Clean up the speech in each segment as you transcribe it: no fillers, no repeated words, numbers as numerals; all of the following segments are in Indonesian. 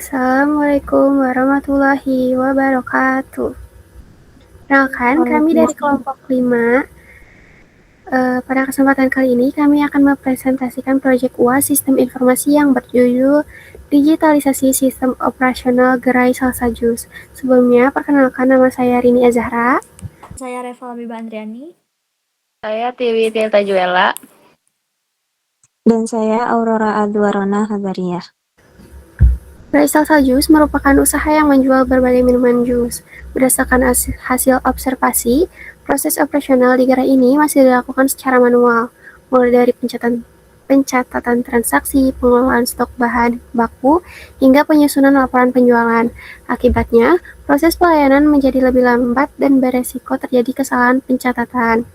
Assalamualaikum warahmatullahi wabarakatuh. Perkenalkan, kami dari kelompok 5. Pada kesempatan kali ini, kami akan mempresentasikan proyek UAS Sistem Informasi yang berjudul Digitalisasi Sistem Operasional Gerai Salsajus. Sebelumnya, perkenalkan nama saya Rini Azahra. Saya Reva Biba Andriani. Saya Tiwi Tirta Juela. Dan saya Aurora Adwarona Habariyah. Gerai Salsajus merupakan usaha yang menjual berbagai minuman jus. Berdasarkan hasil observasi, proses operasional di gerai ini masih dilakukan secara manual, mulai dari pencatatan transaksi, pengelolaan stok bahan baku, hingga penyusunan laporan penjualan. Akibatnya, proses pelayanan menjadi lebih lambat dan beresiko terjadi kesalahan pencatatan.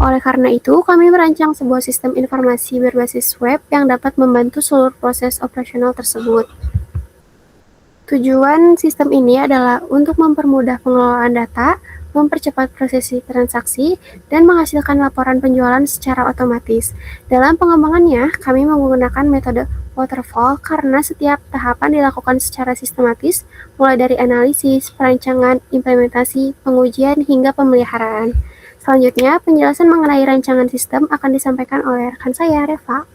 Oleh karena itu, kami merancang sebuah sistem informasi berbasis web yang dapat membantu seluruh proses operasional tersebut. Tujuan sistem ini adalah untuk mempermudah pengelolaan data, mempercepat prosesi transaksi, dan menghasilkan laporan penjualan secara otomatis. Dalam pengembangannya, kami menggunakan metode waterfall karena setiap tahapan dilakukan secara sistematis, mulai dari analisis, perancangan, implementasi, pengujian, hingga pemeliharaan. Selanjutnya, penjelasan mengenai rancangan sistem akan disampaikan oleh rekan saya, Reva.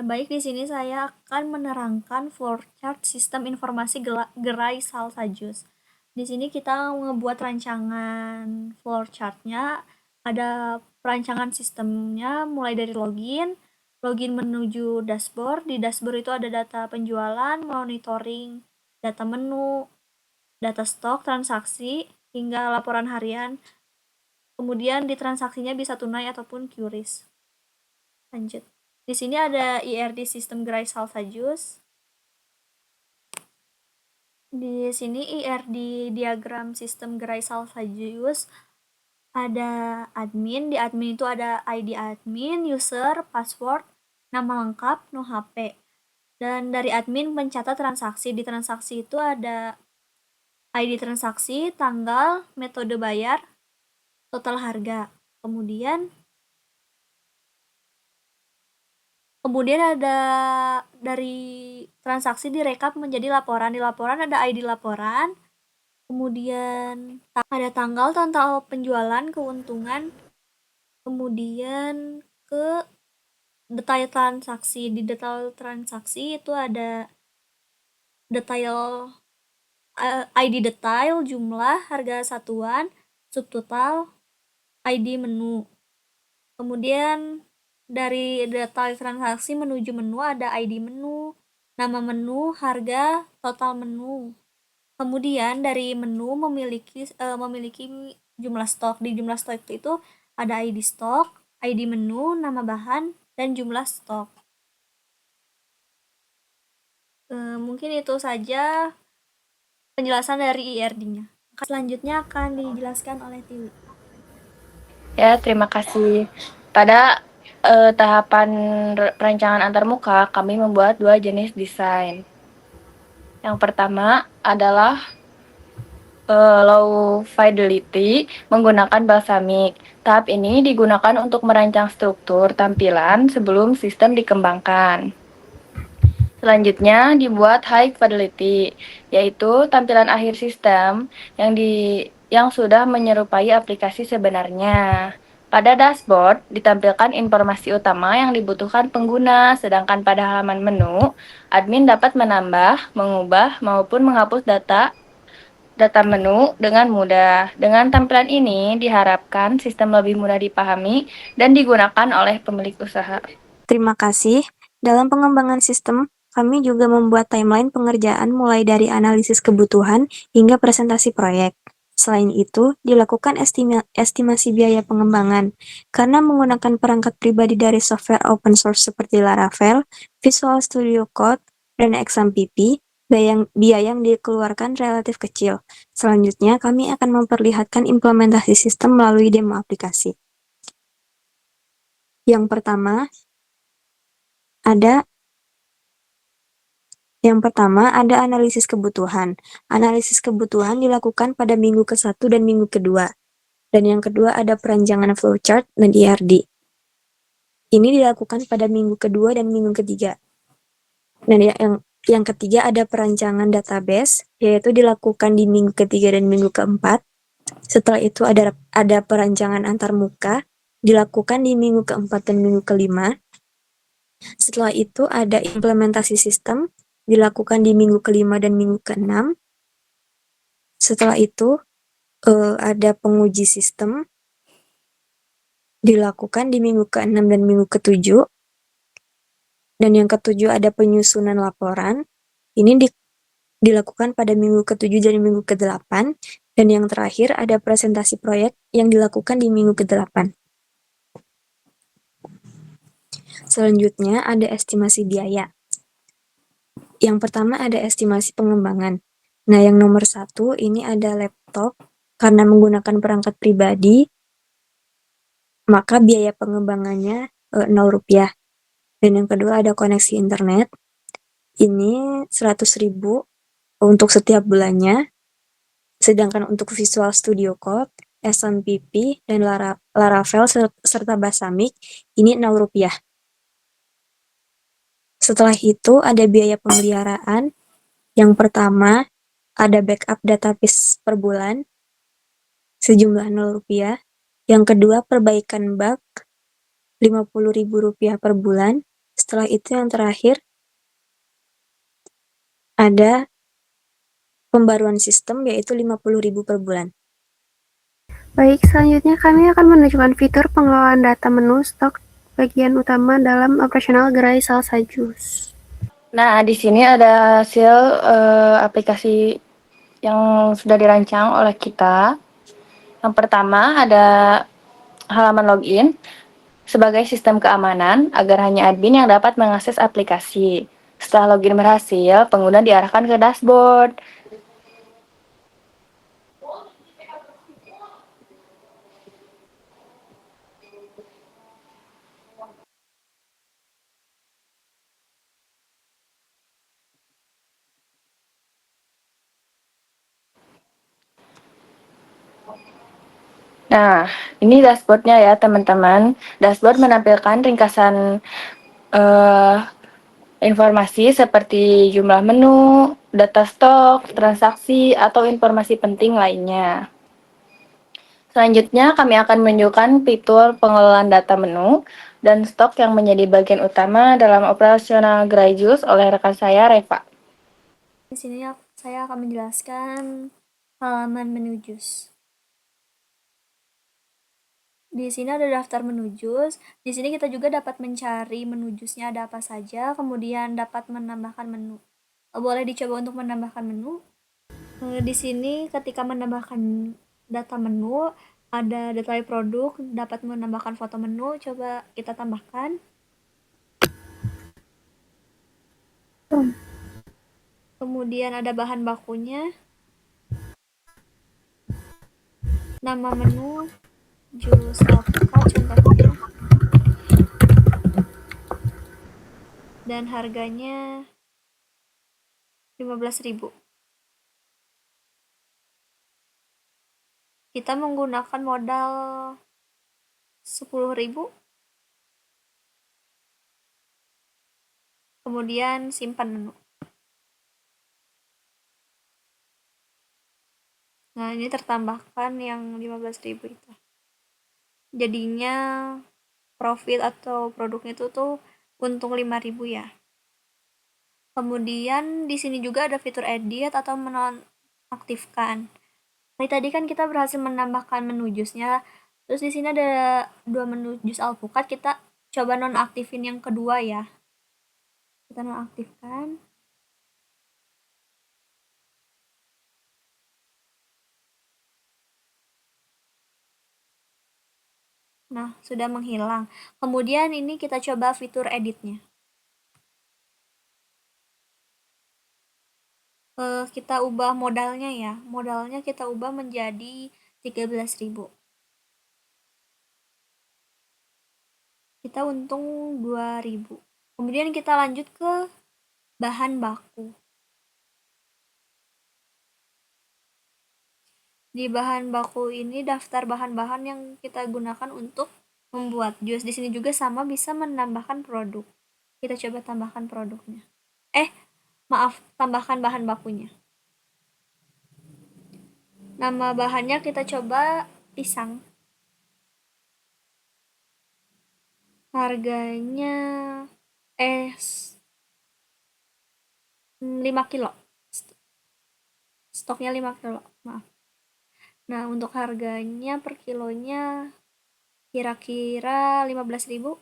Baik, di sini saya akan menerangkan flowchart sistem informasi gerai Salsajus. Di sini kita membuat rancangan flowchartnya, ada perancangan sistemnya mulai dari login menuju dashboard. Di dashboard itu ada data penjualan, monitoring, data menu, data stok, transaksi, hingga laporan harian. Kemudian di transaksinya bisa tunai ataupun QRIS. Lanjut. Di sini ada IRD sistem gerai Salsajus. Di sini IRD diagram sistem gerai Salsajus. Ada admin, di admin itu ada ID admin, user, password, nama lengkap, no HP. Dan dari admin mencatat transaksi. Di transaksi itu ada ID transaksi, tanggal, metode bayar, total harga. Kemudian ada dari transaksi direkap menjadi laporan. Di laporan ada ID laporan, kemudian ada tanggal penjualan, keuntungan, kemudian ke detail transaksi. Di detail transaksi itu ada detail ID detail, jumlah, harga satuan, subtotal, ID menu. Kemudian dari detail transaksi menuju menu ada ID menu, nama menu, harga, total menu. Kemudian dari menu memiliki jumlah stok. Di jumlah stok itu ada ID stok, ID menu, nama bahan, dan jumlah stok. Mungkin itu saja penjelasan dari IRD-nya. Selanjutnya akan dijelaskan oleh Tiwi. Ya, terima kasih. Pada tahapan perancangan antarmuka, kami membuat 2 jenis desain. Yang pertama adalah low fidelity menggunakan balsamic. Tahap ini digunakan untuk merancang struktur tampilan sebelum sistem dikembangkan. Selanjutnya dibuat high fidelity, yaitu tampilan akhir sistem yang sudah menyerupai aplikasi sebenarnya. Pada dashboard ditampilkan informasi utama yang dibutuhkan pengguna, sedangkan pada halaman menu, admin dapat menambah, mengubah, maupun menghapus data menu dengan mudah. Dengan tampilan ini diharapkan sistem lebih mudah dipahami dan digunakan oleh pemilik usaha. Terima kasih. Dalam pengembangan sistem, kami juga membuat timeline pengerjaan mulai dari analisis kebutuhan hingga presentasi proyek. Selain itu, dilakukan estimasi biaya pengembangan. Karena menggunakan perangkat pribadi dari software open source seperti Laravel, Visual Studio Code, dan XAMPP, biaya yang dikeluarkan relatif kecil. Selanjutnya, kami akan memperlihatkan implementasi sistem melalui demo aplikasi. Yang pertama ada analisis kebutuhan. Analisis kebutuhan dilakukan pada minggu ke-1 dan minggu kedua. Dan yang kedua ada perancangan flowchart dan IRD. Ini dilakukan pada minggu kedua dan minggu ketiga. Dan yang ketiga ada perancangan database, yaitu dilakukan di minggu ketiga dan minggu keempat. Setelah itu ada perancangan antarmuka, dilakukan di minggu keempat dan minggu kelima. Setelah itu ada implementasi sistem, dilakukan di minggu kelima dan minggu keenam. Setelah itu ada penguji sistem, dilakukan di minggu keenam dan minggu ketujuh. Dan yang ketujuh ada penyusunan laporan. Ini dilakukan pada minggu ketujuh dan minggu kedelapan. Dan yang terakhir ada presentasi proyek yang dilakukan di minggu kedelapan. Selanjutnya ada estimasi biaya. Yang pertama ada estimasi pengembangan. Nah, yang nomor 1 ini ada laptop. Karena menggunakan perangkat pribadi, maka biaya pengembangannya Rp0. Dan yang kedua ada koneksi internet. Ini 100.000 untuk setiap bulannya. Sedangkan untuk Visual Studio Code, SMPP, dan Laravel serta Balsamiq ini Rp0. Setelah itu ada biaya pemeliharaan. Yang pertama ada backup database per bulan sejumlah Rp0. Yang kedua perbaikan bug Rp50.000 per bulan. Setelah itu yang terakhir ada pembaruan sistem yaitu Rp50.000 per bulan. Baik, selanjutnya kami akan menunjukkan fitur pengelolaan data menu stok bagian utama dalam operasional gerai salsa jus. Nah, di sini ada hasil aplikasi yang sudah dirancang oleh kita. Yang pertama ada halaman login sebagai sistem keamanan agar hanya admin yang dapat mengakses aplikasi. Setelah login berhasil, pengguna diarahkan ke dashboard. Nah, ini dashboardnya ya teman-teman. Dashboard menampilkan ringkasan informasi seperti jumlah menu, data stok, transaksi, atau informasi penting lainnya. Selanjutnya, kami akan menunjukkan fitur pengelolaan data menu dan stok yang menjadi bagian utama dalam operasional gerai jus oleh rekan saya, Reva. Di sini saya akan menjelaskan halaman menu jus. Di sini ada daftar menu jus. Di sini kita juga dapat mencari menu jusnya ada apa saja, kemudian dapat menambahkan menu. Boleh dicoba untuk menambahkan menu. Di sini ketika menambahkan data menu, ada detail produk, dapat menambahkan foto menu, coba kita tambahkan. Kemudian ada bahan bakunya, nama menu, jus alpukat contohnya, dan harganya 15.000. Kita menggunakan modal 10.000. Kemudian simpan menu. Nah, ini tertambahkan yang 15.000 itu. Jadinya profit atau produknya itu tuh untung 5.000 ya. Kemudian di sini juga ada fitur edit atau menonaktifkan. Tadi kan kita berhasil menambahkan menu jusnya. Terus di sini ada 2 menu jus alpukat, kita coba nonaktifin yang kedua ya. Kita nonaktifkan. Nah, sudah menghilang. Kemudian ini kita coba fitur editnya. Kita ubah modalnya ya. Modalnya kita ubah menjadi 13.000. Kita untung 2.000. Kemudian kita lanjut ke bahan baku. Di bahan baku ini daftar bahan-bahan yang kita gunakan untuk membuat jus. Di sini juga sama, bisa menambahkan produk. Kita coba tambahkan produknya. Tambahkan bahan bakunya. Nama bahannya kita coba pisang. Harganya 5 kilo. Stoknya 5 kilo, maaf. Nah, untuk harganya per kilonya kira-kira 15.000.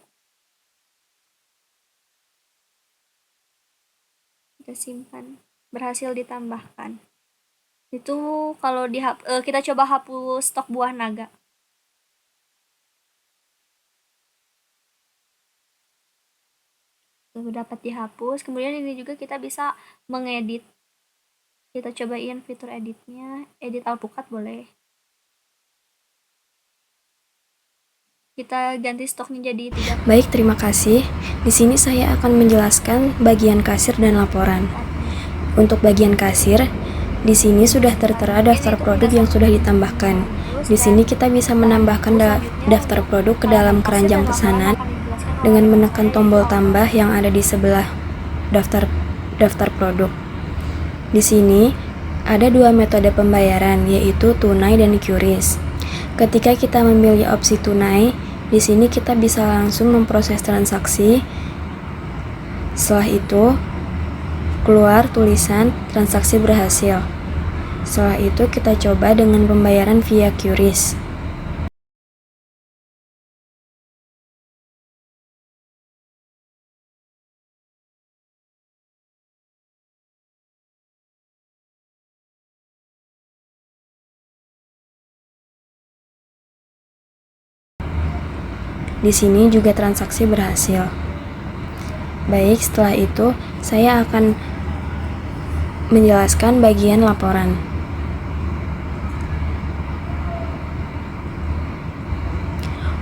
Kita simpan. Berhasil ditambahkan. Itu kalau kita coba hapus stok buah naga. Dapat dihapus. Kemudian ini juga kita bisa mengedit. Kita cobain fitur editnya. Edit alpukat boleh. Kita ganti stoknya jadi 3. Baik, terima kasih. Di sini saya akan menjelaskan bagian kasir dan laporan. Untuk bagian kasir, di sini sudah tertera daftar produk yang sudah ditambahkan. Di sini kita bisa menambahkan daftar produk ke dalam keranjang pesanan dengan menekan tombol tambah yang ada di sebelah daftar produk. Di sini ada 2 metode pembayaran, yaitu tunai dan QRIS. Ketika kita memilih opsi tunai, di sini kita bisa langsung memproses transaksi. Setelah itu, keluar tulisan transaksi berhasil. Setelah itu kita coba dengan pembayaran via QRIS. Di sini juga transaksi berhasil. Baik, setelah itu saya akan menjelaskan bagian laporan.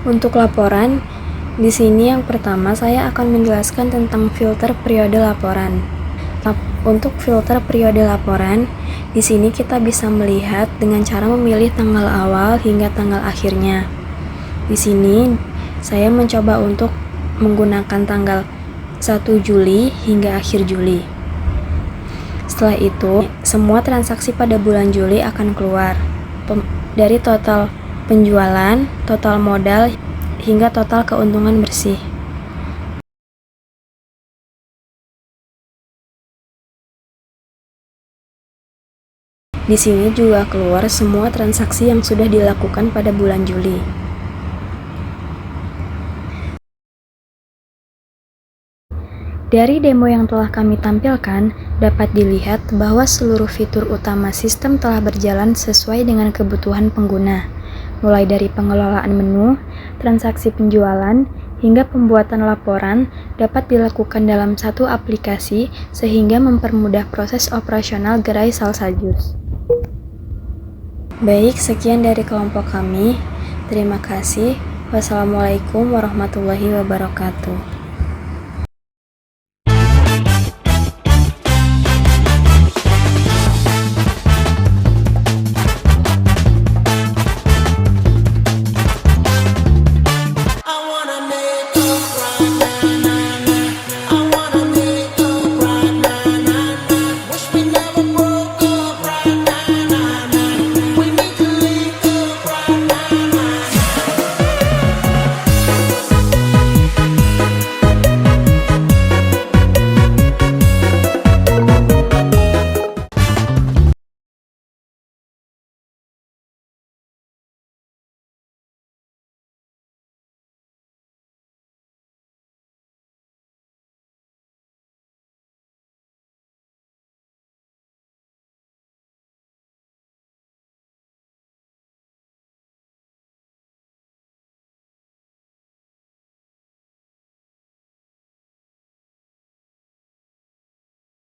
Untuk laporan, di sini yang pertama saya akan menjelaskan tentang filter periode laporan. Untuk filter periode laporan, di sini kita bisa melihat dengan cara memilih tanggal awal hingga tanggal akhirnya. Di sini saya mencoba untuk menggunakan tanggal 1 Juli hingga akhir Juli. Setelah itu, semua transaksi pada bulan Juli akan keluar dari total penjualan, total modal, hingga total keuntungan bersih. Di sini juga keluar semua transaksi yang sudah dilakukan pada bulan Juli. Dari demo yang telah kami tampilkan, dapat dilihat bahwa seluruh fitur utama sistem telah berjalan sesuai dengan kebutuhan pengguna, mulai dari pengelolaan menu, transaksi penjualan, hingga pembuatan laporan dapat dilakukan dalam satu aplikasi sehingga mempermudah proses operasional gerai Salsa Jus. Baik, sekian dari kelompok kami. Terima kasih. Wassalamualaikum warahmatullahi wabarakatuh.